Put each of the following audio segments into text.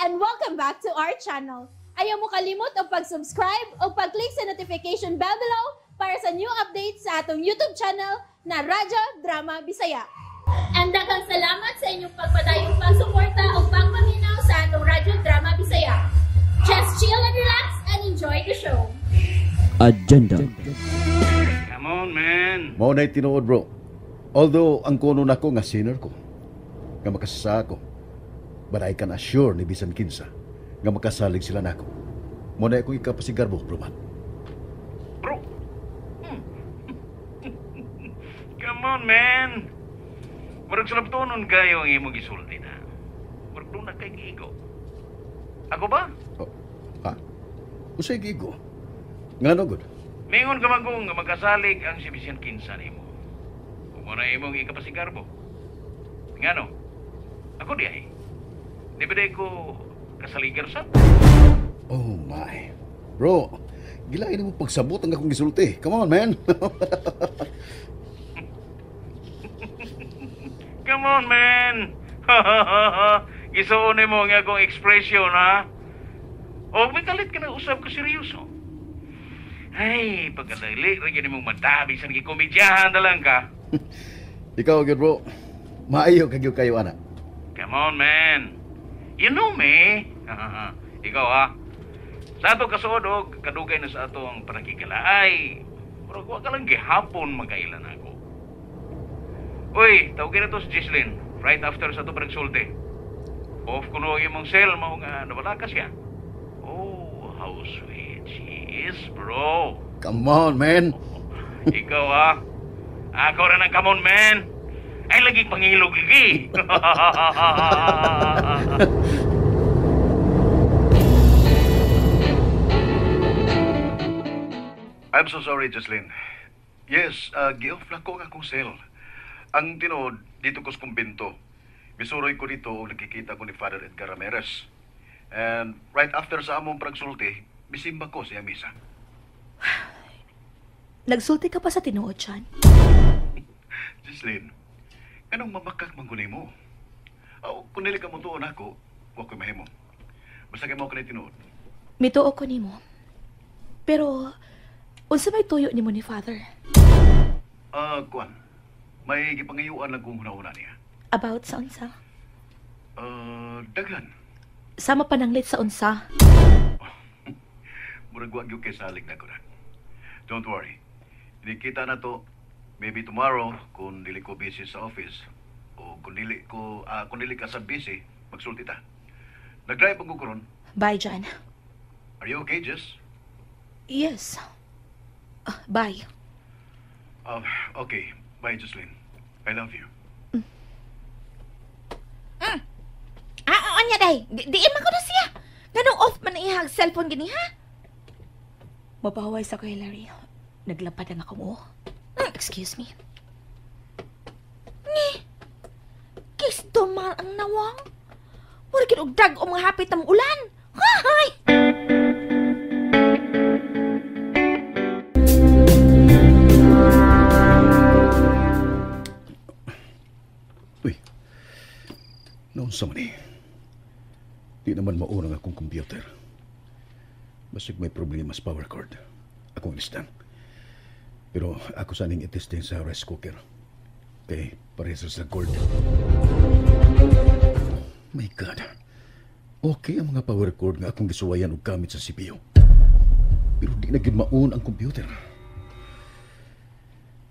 and welcome back to our channel. Ayaw mo kalimot o pag-subscribe o pag-click sa notification bell below para sa new updates sa atong YouTube channel na Radyo Drama Bisaya. And daghang salamat sa inyong pagpadayong pagsuporta o pagpaminaw sa atong Radyo Drama Bisaya. Just chill and relax and enjoy the show. Agenda. Come on, man. Mao na'y tinuod, bro. Although ang kuno nako nga senior ko, nga makasasa ako, but I can assure ni bisan kinsa nga makasalig sila nako. Mao na'y akong ikapasigar, bro, man. Bro. Come on, man. Murag sulabtonon kayo ang imong gisulti na. Murag doon na kay gigo. Ako ba? Oh, ha? Usay gigo. Ngano gud? Mingon ka magong nga magkasalig ang si bisan kinsa nimo. Kung mo na imong ikapasigar mo. Ngano? Ako di ay. Di ba ko kasaligar sa? Oh my. Bro, gilain mo pagsabot ang akong gisulti. Come on, man. Come on, man. Gisuon mo nga akong ekspresyon, ha? O, may kalit ka na usap ko seryoso. Ay, pagkadali, rin mong madabi sa nagikomedyahan na lang ka. Ikaw, good bro. Maayo kagyo kayo, anak. Come on, man. You know me. Ikaw, ha? Sa ato kasuod, kadugay na sa ato ang panakikalaay. Pero huwag ka lang gihapon magkailan ako. Uy, tawagin na to si Gislin. Right after sa ito panagsulti. Off ko no yung mong cell, mga nga nawala ka siya. Oh, how sweet she is, bro. Come on, man. Ikaw, ha? Ako rin ang come on, man. Ay, lagi pangilog lagi. I'm so sorry, Jocelyn. Yes, gi-off na ko ang akong cell. Ang tinod, dito ko sa kumbento. Misuroy ko dito o nakikita ko ni Father Edgar Ramirez. And right after sa among pagsulti, bisimba ko siya misa. Nagsulti ka pa sa tinuod, Chan? Jocelyn, anong mamakak manggunay mo? Kung nili ka mo tuon ako, huwag ko mahimo. Basta kayo mo ka na tinuod. Mituo ko nimo. Pero, unsa may tuyo nimo ni Father? Kuan. May gipangayuan lang kung huna-huna niya. About sa unsa? Daghan. Sama pananglit sa unsa? Murag wag yung kay salig na ko na. Don't worry. Inikita na to, maybe tomorrow, kung dili ko busy sa office, o kung dili ka sa busy, magsulti ta. Nag-drive ang kukuron. Bye, Jan. Are you okay, Jess? Yes. Bye. Okay. Bye, Jocelyn. I love you. Anya day? Diin man ko na siya. Ganong off man na ihag cellphone gini, ha? Mapahaway sa ko, Hilary. Naglapad ang ako mo. Excuse me. Ni, kisto man ang nawang. Mura kinugdag o mga hapit ng ulan. Hay! Uy, noon sa mani. Di naman maunang akong computer. Basig may problema sa power cord. Akong ilistan. Pero ako saning itesting sa rice cooker. Kay parehas sa cord. My God. Okay ang mga power cord nga akong gisuwayan og gamit sa CPU. Pero di na gid maun ang computer.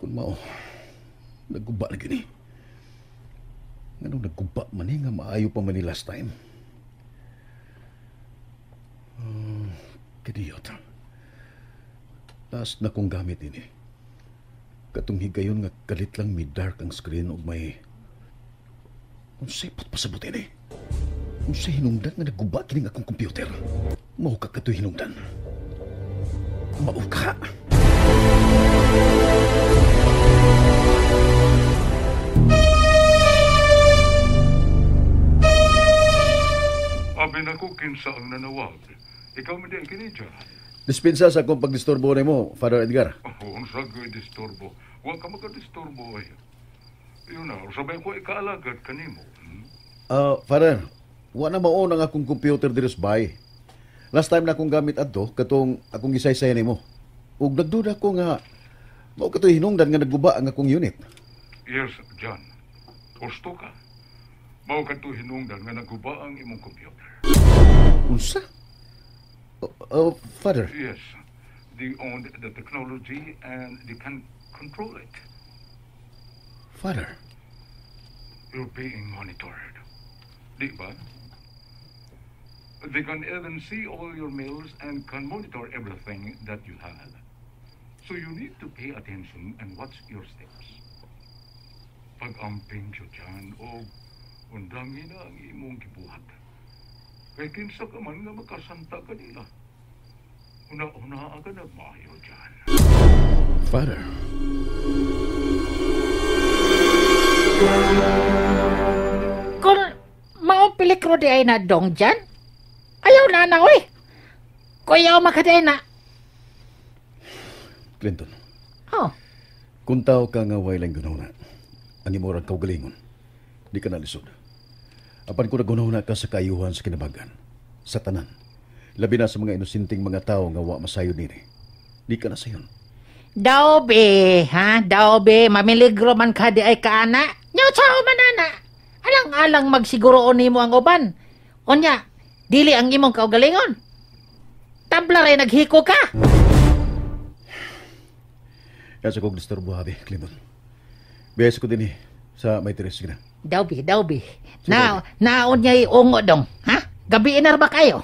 Kung mao, nagguba na gini. Anong nagguba man nga maayo pa man ni last time? Kadiyot. Last na kong gamit ini. Katong higayon nga kalit lang may dark ang screen o may... Unsay patpasabot ini? Unsay hinungdan nga nagguba kining akong computer? Mao ka katoy hinungdan. Mao ka! Abi na ko kinsa ang nanawag. Ikaw mo din kinidya. Dispensa sa akong pagdisturbo mo, Father Edgar. Ang sagoy disturbo. Huwag ka makadisturbo ay. Yun na, sabay ko ikaalagad kanimo. Father, Wa na mao ang akong computer diri sa bahay. Last time na akong gamit adto katong akong gisaysay nimo. Ug nagduda ko nga mao katoy hinungdan nga nagguba ang akong unit. Yes, John. Gusto ka. Mao kadto hinungdan nga naguba ang imong computer. Unsa? Father, Yes. They own the technology and they can control it. Father. You're being monitored. Di ba? They can even see all your mails and can monitor everything that you have. So you need to pay attention and watch your steps. Pag-amping siya dyan o undangin na ang imong gibuhat. Kaya kinsa ka man nga makasanta ka nila. Una-una ka nagmayo dyan. Father. Kung mao peligro di ay na dong dyan, ayaw na na, oy. Kuyaw makaday na. Clinton, Oh, kung tao ka nga way lang gunawna, ang imurang kaugalingon, di ka nalisod. Apan ko nagunawna ka sa kaayuhan sa kinabagan, sa tanan, labi na sa mga inusinting mga tao nga wa masayo nini. Di ka na sayon. daw be, ha? Daw be, mamiligro man ka di ay kaana. Nyaw chao manana. Alang-alang magsiguro nimo ang uban. Onya, dili ang imong kaugalingon. Tabla rin naghiko ka. Kaya sa kong disturbo, habi, Clinton. Biyas ko din sa may teres na. Daw be. Naon niya iungo dong, ha? Gabi inar ba kayo?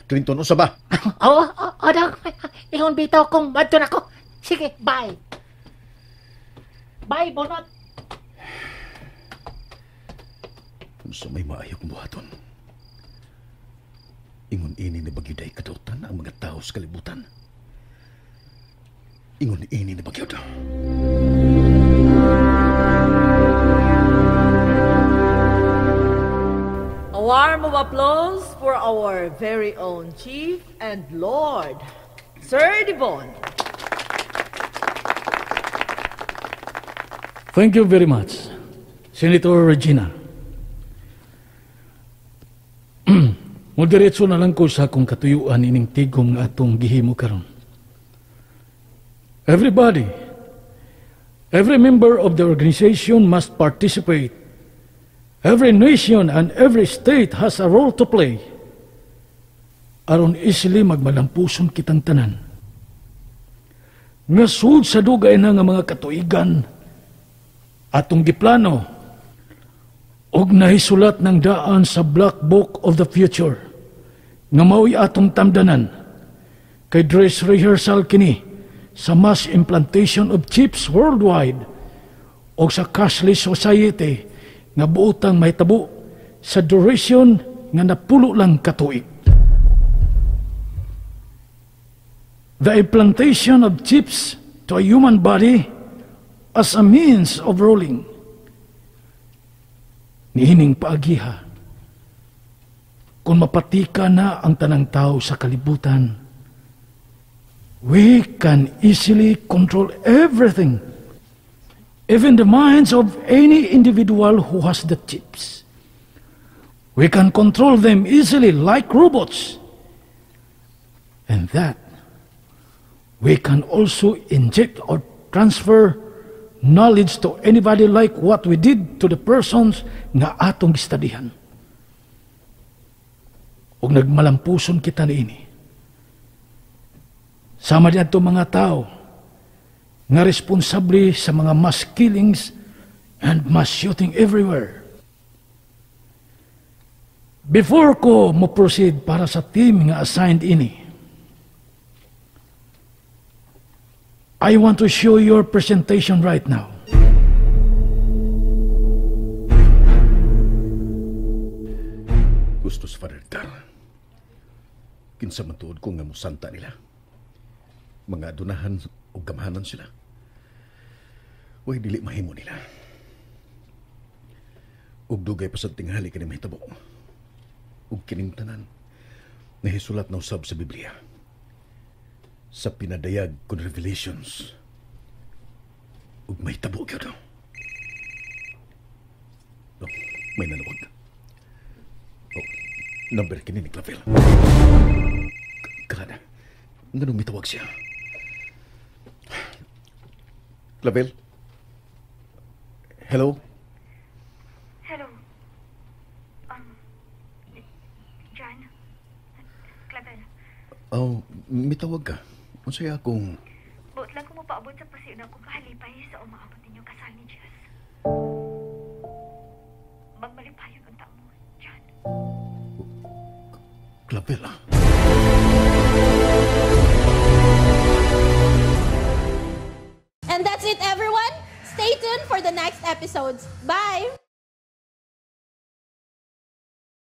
Clinton, usa ba? Oo, daw. Ihon bitaw kong madto na ko. Sige, bye. Bye, bonot. Kung sa may maayo kong buhaton, ingon ini na bagyuday kadautan ang mga tao sa kalibutan. Ingon ini na bagyod. A warm of applause for our very own Chief and Lord, Sir Devon. Thank you very much, Senator Regina. Moderetso na lang ko sa akong katuyuan ining tigom nga atong gihimo karon. Everybody, every member of the organization must participate. Every nation and every state has a role to play. Aron isili magmalampuson kitang tanan. Nga sud sa dugay na nga mga katuigan, atong giplano, og nahisulat ng daan sa Black Book of the Future, nga mao'y atong tamdanan, kay dress rehearsal kini, sa mass implantation of chips worldwide o sa cashless society nga buotang may tabo sa duration nga napulo lang katuig. The implantation of chips to a human body as a means of ruling. Nihining paagiha, kung mapatika na ang tanang tao sa kalibutan, we can easily control everything, even the minds of any individual who has the chips. We can control them easily like robots. And that, we can also inject or transfer knowledge to anybody like what we did to the persons nga atong gistadihan. Ug nagmalampuson kita niini. Sama diyan to mga tao nga responsable sa mga mass killings and mass shooting everywhere. Before ko mo proceed para sa team nga assigned ini, I want to show your presentation right now. Gusto sa Father Dar. Kinsa man tuod ko nga musanta nila. Mga adunahan o gamahanan sila. Way dili mahimo nila. Ug dugay pa sa tinghali kani mahitabo. Ug kining tanan nahisulat na usab sa Biblia. Sa pinadayag kon Revelations. Ug mahitabo gyud. No, may nanawag. Number kini ni Clavel. Kada, nga nung mitawag siya. Clavel? Hello? Hello. John? Clavel. Oh, mitawag ka. Unsaya akong... Buot lang ko mo paabot sa pasiyo na kung kahalipay sa umaabot ninyong kasal ni Jess. Magmalipayon ang tao mo, John. Clavel, ah. And that's it, everyone. Stay tuned for the next episodes. Bye!